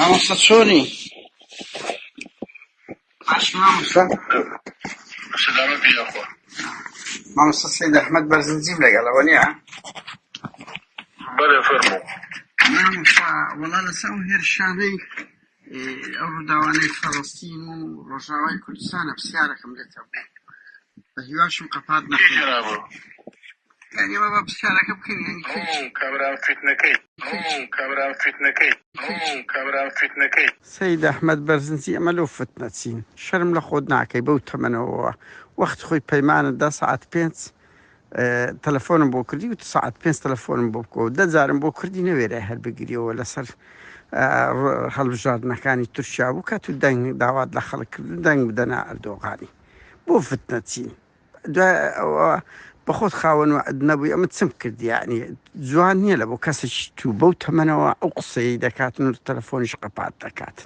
مامۆستا چۆنی؟ باشی مامۆستا؟ سلامە بیاخوا. مامۆستا سەید ئەحمەد بەرزنجیم لەگەڵەوە نییە؟ بەڵێ فەرموو. مامۆستا وەڵا لەسەر ئەو هێرشانەی ئەو ڕووداوانەی فەڵەستین و ڕۆژاوای کوردستانە پرسیارەکەم لێتە بوو. بە هیواشم قەپات نەکەی. یعنی ئەمە بە پرسیارەکە بکەین یعنی کامران فتنەکەی. سەید ئەحمەد بەرزنجی ئەمە لەو فتنە چین. شەرم لە خۆت ناکەی بەو تەمەنەوە. وەختی خۆی پەیمانە 10 ساعت 5 تەلەفۆنم بۆ کردی و ساعت 5 تەلەفۆنم بۆ بکەوە 10 جارم بۆ کردی نەوێرە هەر بگریەوە لەسەر هەڵبژاردنەکانی تورکیا بوو کە تو دەنگ داوات لە خەڵک کرد دەنگ بدەنە ئەردۆغانی بۆ فتنە چین. دوای ئەوە بە خۆت خاوەن و نەبووی ئەمە چم کردی یعنی جوان نییە لە بۆ کەسێکی تو بەو تەمەنەوە ئەو قسەی دەکاتن و تەلەفۆنیش قەپات دەکات.